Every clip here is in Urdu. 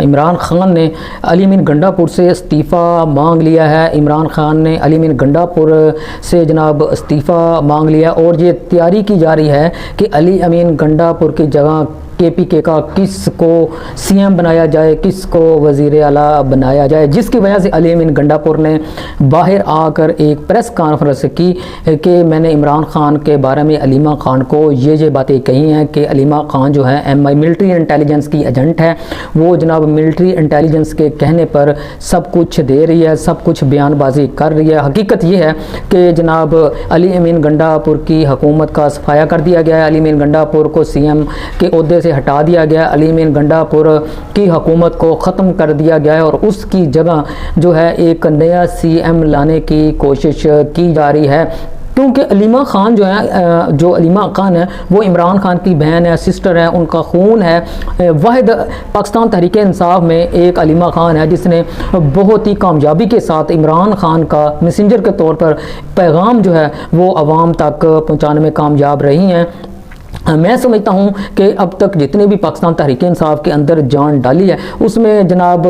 عمران خان نے علی امین گنڈا پور سے استعفیٰ مانگ لیا ہے۔ عمران خان نے علی امین گنڈا پور سے جناب استعفیٰ مانگ لیا اور یہ تیاری کی جا رہی ہے کہ علی امین گنڈا پور کی جگہ کے پی کے کا کس کو سی ایم بنایا جائے، کس کو وزیر اعلیٰ بنایا جائے، جس کی وجہ سے علی امین گنڈا پور نے باہر آ کر ایک پریس کانفرنس کی کہ میں نے عمران خان کے بارے میں علیمہ خان کو یہ باتیں کہی ہیں کہ علیمہ خان جو ہے ایم آئی ملٹری انٹیلیجنس کی ایجنٹ ہے، وہ جناب ملٹری انٹیلیجنس کے کہنے پر سب کچھ دے رہی ہے، سب کچھ بیان بازی کر رہی ہے۔ حقیقت یہ ہے کہ جناب علی امین گنڈا پور کی حکومت کا صفایا کر دیا گیا ہے، علی امین گنڈا پور کو سی ایم کے عہدے سے ہٹا دیا گیا، علی امین گنڈا پور کی حکومت کو ختم کر دیا گیا ہے اور اس کی جگہ جو ہے ایک نیا سی ایم لانے کی کوشش کی جا رہی ہے، کیونکہ علیمہ خان جو ہے، جو علیمہ خان ہے وہ عمران خان کی بہن ہے، سسٹر ہے، ان کا خون ہے۔ واحد پاکستان تحریک انصاف میں ایک علیمہ خان ہے جس نے بہت ہی کامیابی کے ساتھ عمران خان کا میسنجر کے طور پر پیغام جو ہے وہ عوام تک پہنچانے میں کامیاب رہی ہیں۔ میں سمجھتا ہوں کہ اب تک جتنے بھی پاکستان تحریک انصاف کے اندر جان ڈالی ہے اس میں جناب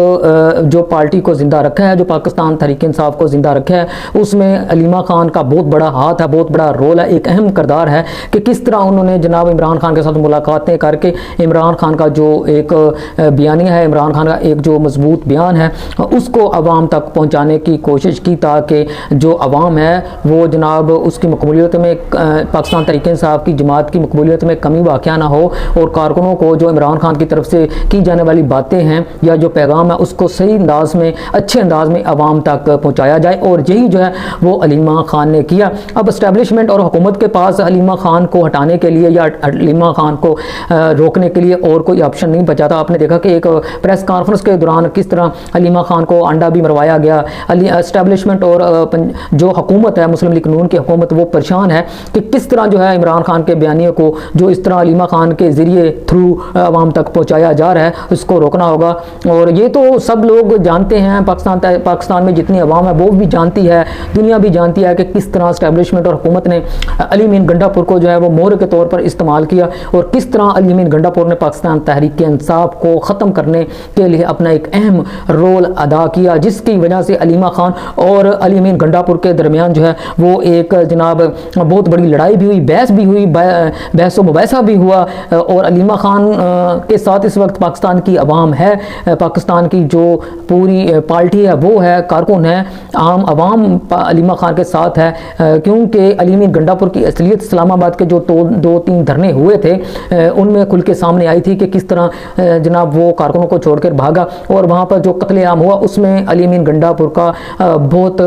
جو پارٹی کو زندہ رکھا ہے، جو پاکستان تحریک انصاف کو زندہ رکھا ہے، اس میں علیمہ خان کا بہت بڑا ہاتھ ہے، بہت بڑا رول ہے، ایک اہم کردار ہے کہ کس طرح انہوں نے جناب عمران خان کے ساتھ ملاقاتیں کر کے عمران خان کا جو ایک بیانیہ ہے، عمران خان کا ایک جو مضبوط بیان ہے، اس کو عوام تک پہنچانے کی کوشش کی تاکہ جو عوام ہے وہ جناب اس کی مقبولیت میں، پاکستان تحریک انصاف کی جماعت کی مقبولیت میں کمی واقع نہ ہو اور کارکنوں کو جو عمران خان کی طرف سے کی جانے والی باتیں ہیں یا جو پیغام ہے اس کو صحیح انداز میں، اچھے انداز میں عوام تک پہنچایا جائے، اور یہی جو ہے وہ علیمہ خان نے کیا۔ اب اسٹیبلشمنٹ اور حکومت کے پاس علیمہ خان کو ہٹانے کے لیے یا علیمہ خان کو روکنے کے لیے اور کوئی آپشن نہیں بچا تھا۔ آپ نے دیکھا کہ ایک پریس کانفرنس کے دوران کس طرح علیمہ خان کو انڈا بھی مروایا گیا۔ اسٹیبلشمنٹ اور جو حکومت ہے، مسلم لیگ نون کی حکومت، وہ پریشان ہے کہ کس طرح جو ہے عمران خان کے بیانیے کو جو اس طرح علیمہ خان کے ذریعے تھرو عوام تک پہنچایا جا رہا ہے، اس کو روکنا ہوگا۔ اور یہ تو سب لوگ جانتے ہیں، پاکستان میں جتنی عوام ہے وہ بھی جانتی ہے، دنیا بھی جانتی ہے کہ کس طرح اسٹیبلشمنٹ اور حکومت نے علی امین گنڈا پور کو جو ہے وہ مہر کے طور پر استعمال کیا اور کس طرح علی امین گنڈا پور نے پاکستان تحریک انصاف کو ختم کرنے کے لیے اپنا ایک اہم رول ادا کیا، جس کی وجہ سے علیمہ خان اور علی امین گنڈا پور کے درمیان جو ہے وہ ایک جناب بہت بڑی لڑائی بھی ہوئی، بحث بھی ہوئی، بحث و مباحثہ بھی ہوا، اور علیمہ خان کے ساتھ اس وقت پاکستان کی عوام ہے، پاکستان کی جو پوری پارٹی ہے وہ ہے، کارکن ہے، عام عوام علیمہ خان کے ساتھ ہے، کیونکہ علی امین گنڈا پور کی اصلیت اسلام آباد کے جو دو تین دھرنے ہوئے تھے ان میں کھل کے سامنے آئی تھی کہ کس طرح جناب وہ کارکنوں کو چھوڑ کر بھاگا اور وہاں پر جو قتل عام ہوا اس میں علی امین گنڈا پور کا بہت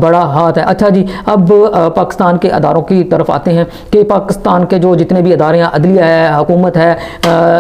بڑا ہاتھ ہے۔ اچھا جی، اب پاکستان کے اداروں کی طرف آتے ہیں کہ پاکستان کے جو جتنے بھی ادارے ہیں، عدلیہ ہے، حکومت ہے،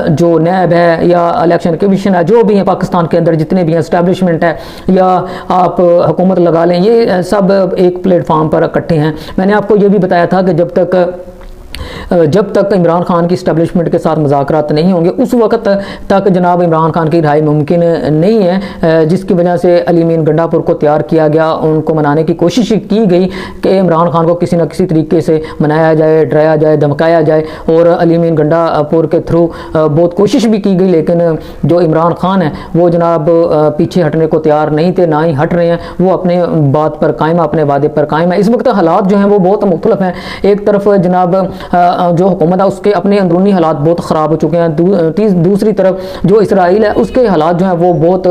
جو نیب ہے یا الیکشن کمیشن ہے، جو بھی ہیں پاکستان کے اندر جتنے بھی ہیں، اسٹیبلشمنٹ ہے یا آپ حکومت لگا لیں، یہ سب ایک پلیٹ فارم پر اکٹھے ہیں۔ میں نے آپ کو یہ بھی بتایا تھا کہ جب تک عمران خان کی اسٹیبلشمنٹ کے ساتھ مذاکرات نہیں ہوں گے اس وقت تک جناب عمران خان کی رہائی ممکن نہیں ہے، جس کی وجہ سے علی امین گنڈا پور کو تیار کیا گیا، ان کو منانے کی کوشش کی گئی کہ عمران خان کو کسی نہ کسی طریقے سے منایا جائے، ڈرایا جائے، دھمکایا جائے، اور علی امین گنڈا پور کے تھرو بہت کوشش بھی کی گئی، لیکن جو عمران خان ہے وہ جناب پیچھے ہٹنے کو تیار نہیں تھے، نہ ہی ہٹ رہے ہیں، وہ اپنے بات پر قائم ہے، اپنے وعدے پر قائم ہے۔ اس وقت حالات جو ہیں وہ بہت مختلف ہیں، ایک طرف جناب جو حکومت ہے اس کے اپنے اندرونی حالات بہت خراب ہو چکے ہیں، دوسری طرف جو اسرائیل ہے اس کے حالات جو ہیں وہ بہت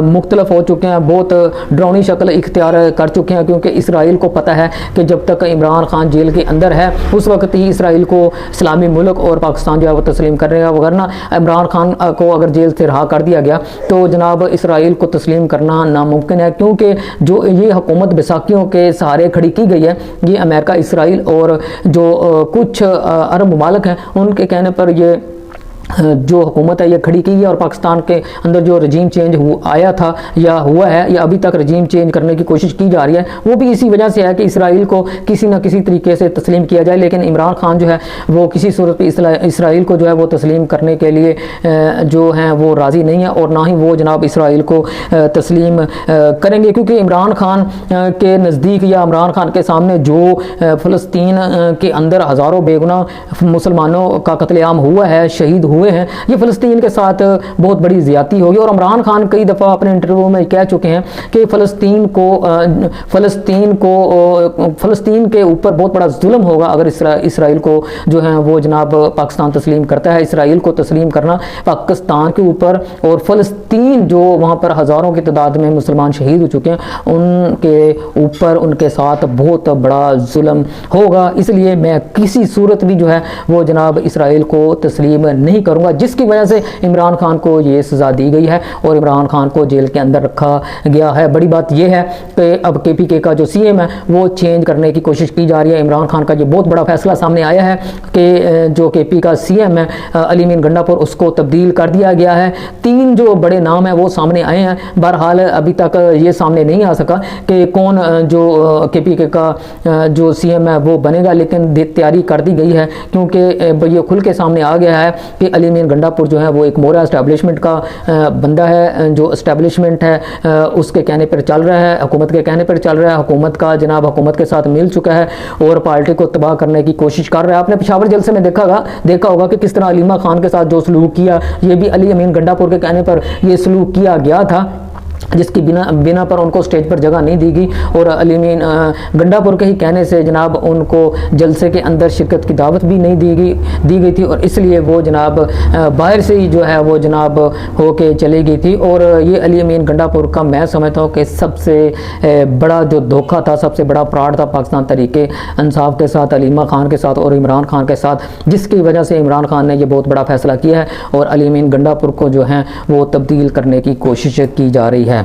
مختلف ہو چکے ہیں، بہت ڈراؤنی شکل اختیار کر چکے ہیں، کیونکہ اسرائیل کو پتہ ہے کہ جب تک عمران خان جیل کے اندر ہے اس وقت ہی اسرائیل کو اسلامی ملک اور پاکستان جو ہے وہ تسلیم کر رہے گا، ورنہ عمران خان کو اگر جیل سے رہا کر دیا گیا تو جناب اسرائیل کو تسلیم کرنا ناممکن ہے، کیونکہ جو یہ حکومت بیساکھیوں کے سہارے کھڑی کی گئی ہے، یہ امریکہ، اسرائیل اور جو کچھ عرب ممالک ہیں ان کے کہنے پر یہ جو حکومت ہے یہ کھڑی کی ہے، اور پاکستان کے اندر جو رجیم چینج آیا تھا یا ہوا ہے یا ابھی تک رجیم چینج کرنے کی کوشش کی جا رہی ہے، وہ بھی اسی وجہ سے ہے کہ اسرائیل کو کسی نہ کسی طریقے سے تسلیم کیا جائے، لیکن عمران خان جو ہے وہ کسی صورت پہ اسرائیل کو جو ہے وہ تسلیم کرنے کے لیے جو ہیں وہ راضی نہیں ہے، اور نہ ہی وہ جناب اسرائیل کو تسلیم کریں گے، کیونکہ عمران خان کے نزدیک یا عمران خان کے سامنے جو فلسطین کے اندر ہزاروں بے گناہ مسلمانوں کا قتل عام ہوا ہے، شہید ہوئے ہوئے ہیں، یہ فلسطین کے ساتھ بہت بڑی زیادتی ہوگی۔ اور عمران خان کئی دفعہ اپنے انٹرویو میں کہہ چکے ہیں کہ فلسطین کے اوپر بہت بڑا ظلم ہوگا اگر اسرائیل کو جو ہے وہ جناب پاکستان تسلیم کرتا ہے۔ اسرائیل کو تسلیم کرنا پاکستان کے اوپر اور فلسطین جو وہاں پر ہزاروں کی تعداد میں مسلمان شہید ہو چکے ہیں ان کے اوپر ان کے ساتھ بہت بڑا ظلم ہوگا، اس لیے میں کسی صورت بھی جو ہے وہ جناب اسرائیل کو تسلیم نہیں کروں گا، جس کی وجہ سے عمران خان کو یہ سزا دی گئی ہے اور عمران خان کو جیل کے اندر رکھا گیا ہے۔ بڑی بات یہ ہے کہ اب کے پی کے کا جو سی ایم ہے وہ چینج کرنے کی کوشش کی جا رہی ہے۔ عمران خان کا یہ بہت بڑا فیصلہ سامنے آیا ہے کہ جو کے پی کا سی ایم ہے علی امین گنڈاپور اس کو تبدیل کر دیا گیا ہے۔ 3 جو بڑے نام ہیں وہ سامنے آئے ہیں، بہرحال ابھی تک یہ سامنے نہیں آ سکا کہ کون جو کے پی کے کا جو سی ایم ہے وہ بنے گا، لیکن تیاری کر دی گئی ہے کیونکہ یہ کھل کے سامنے آ گیا ہے کہ علی امین گنڈاپور جو ہے وہ ایک مورا اسٹیبلشمنٹ کا بندہ ہے، جو اسٹیبلشمنٹ ہے اس کے کہنے پر چل رہا ہے، حکومت کے کہنے پر چل رہا ہے، حکومت کا جناب حکومت کے ساتھ مل چکا ہے اور پارٹی کو تباہ کرنے کی کوشش کر رہا ہے۔ آپ نے پشاور جلسے میں دیکھا ہوگا کہ کس طرح علیمہ خان کے ساتھ جو سلوک کیا، یہ بھی علی امین گنڈاپور کے کہنے پر یہ سلوک کیا گیا تھا، جس کی بنا پر ان کو سٹیج پر جگہ نہیں دی گئی اور علی امین گنڈاپور کے ہی کہنے سے جناب ان کو جلسے کے اندر شرکت کی دعوت بھی نہیں دی گئی تھی اور اس لیے وہ جناب باہر سے ہی جو ہے وہ جناب ہو کے چلی گئی تھی۔ اور یہ علی امین گنڈاپور کا میں سمجھتا ہوں کہ سب سے بڑا جو دھوکہ تھا، سب سے بڑا فراڈ تھا پاکستان تحریک انصاف کے ساتھ، علیمہ خان کے ساتھ اور عمران خان کے ساتھ، جس کی وجہ سے عمران خان نے یہ بہت بڑا فیصلہ کیا ہے اور علی امین گنڈاپور کو جو ہے وہ تبدیل کرنے کی کوشش کی جا رہی ہے۔